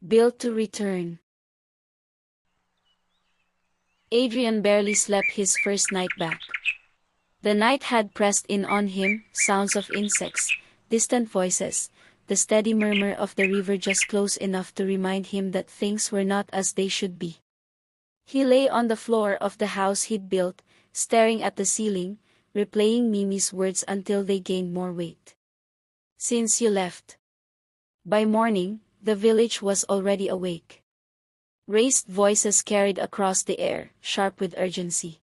Built to return. Adrian barely slept his first night back. The night had pressed in on him, sounds of insects, distant voices, the steady murmur of the river just close enough to remind him that things were not as they should be. He lay on the floor of the house he'd built, staring at the ceiling, replaying Mimi's words until they gained more weight. Since you left. By morning, the village was already awake. Raised voices carried across the air, sharp with urgency.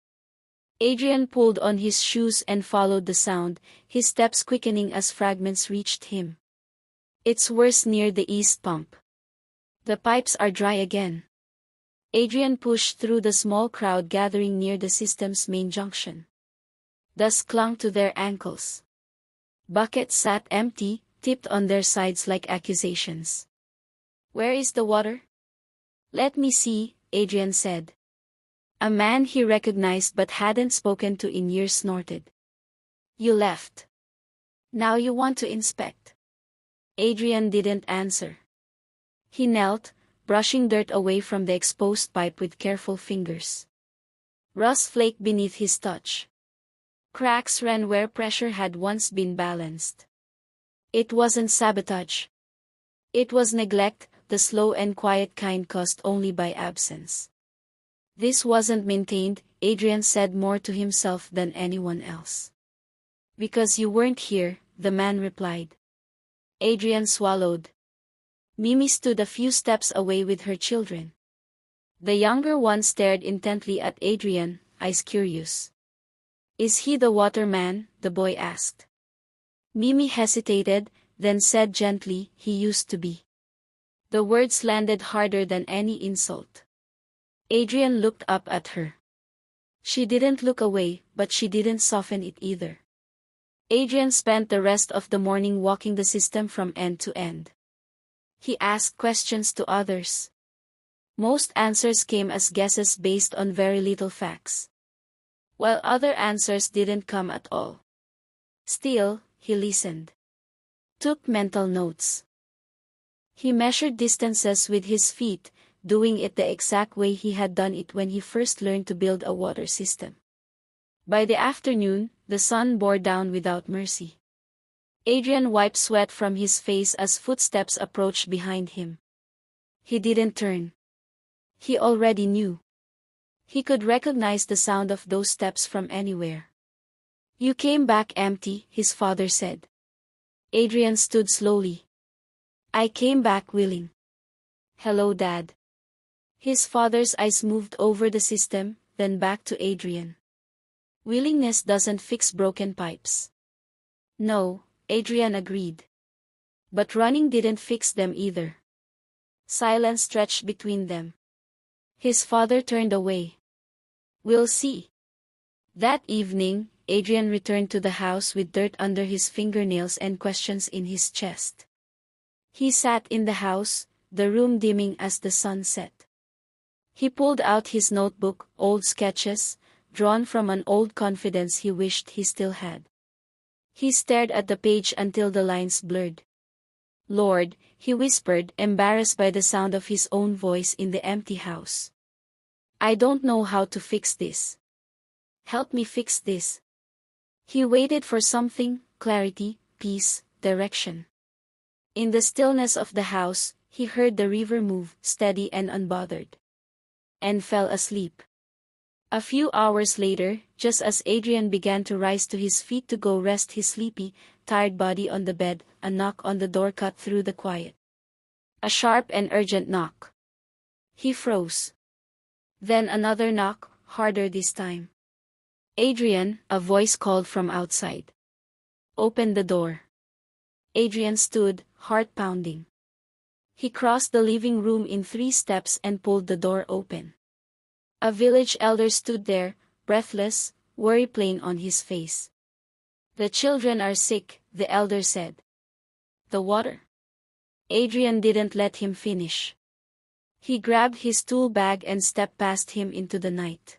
Adrian pulled on his shoes and followed the sound, his steps quickening as fragments reached him. It's worse near the east pump. The pipes are dry again. Adrian pushed through the small crowd gathering near the system's main junction. Dust clung to their ankles. Buckets sat empty, tipped on their sides like accusations. Where is the water? Let me see, Adrian said. A man he recognized but hadn't spoken to in years snorted. You left. Now you want to inspect. Adrian didn't answer. He knelt, brushing dirt away from the exposed pipe with careful fingers. Rust flaked beneath his touch. Cracks ran where pressure had once been balanced. It wasn't sabotage. It was neglect, the slow and quiet kind caused only by absence. This wasn't maintained, Adrian said more to himself than anyone else. Because you weren't here, the man replied. Adrian swallowed. Mimi stood a few steps away with her children. The younger one stared intently at Adrian, eyes curious. Is he the waterman? The boy asked. Mimi hesitated, then said gently, he used to be. The words landed harder than any insult. Adrian looked up at her. She didn't look away, but she didn't soften it either. Adrian spent the rest of the morning walking the system from end to end. He asked questions to others. Most answers came as guesses based on very little facts, while other answers didn't come at all. Still, he listened. Took mental notes. He measured distances with his feet, doing it the exact way he had done it when he first learned to build a water system. By the afternoon, the sun bore down without mercy. Adrian wiped sweat from his face as footsteps approached behind him. He didn't turn. He already knew. He could recognize the sound of those steps from anywhere. You came back empty, his father said. Adrian stood slowly. I came back willing. Hello, Dad. His father's eyes moved over the system, then back to Adrian. Willingness doesn't fix broken pipes. No, Adrian agreed. But running didn't fix them either. Silence stretched between them. His father turned away. We'll see. That evening, Adrian returned to the house with dirt under his fingernails and questions in his chest. He sat in the house, the room dimming as the sun set. He pulled out his notebook, old sketches, drawn from an old confidence he wished he still had. He stared at the page until the lines blurred. Lord, he whispered, embarrassed by the sound of his own voice in the empty house. I don't know how to fix this. Help me fix this. He waited for something, clarity, peace, direction. In the stillness of the house, he heard the river move, steady and unbothered. And fell asleep. A few hours later, just as Adrian began to rise to his feet to go rest his sleepy, tired body on the bed, a knock on the door cut through the quiet. A sharp and urgent knock. He froze. Then another knock, harder this time. Adrian, a voice called from outside. Open the door. Adrian stood, heart pounding. He crossed the living room in 3 steps and pulled the door open. A village elder stood there, breathless, worry plain on his face. The children are sick, the elder said. The water. Adrian didn't let him finish. He grabbed his tool bag and stepped past him into the night.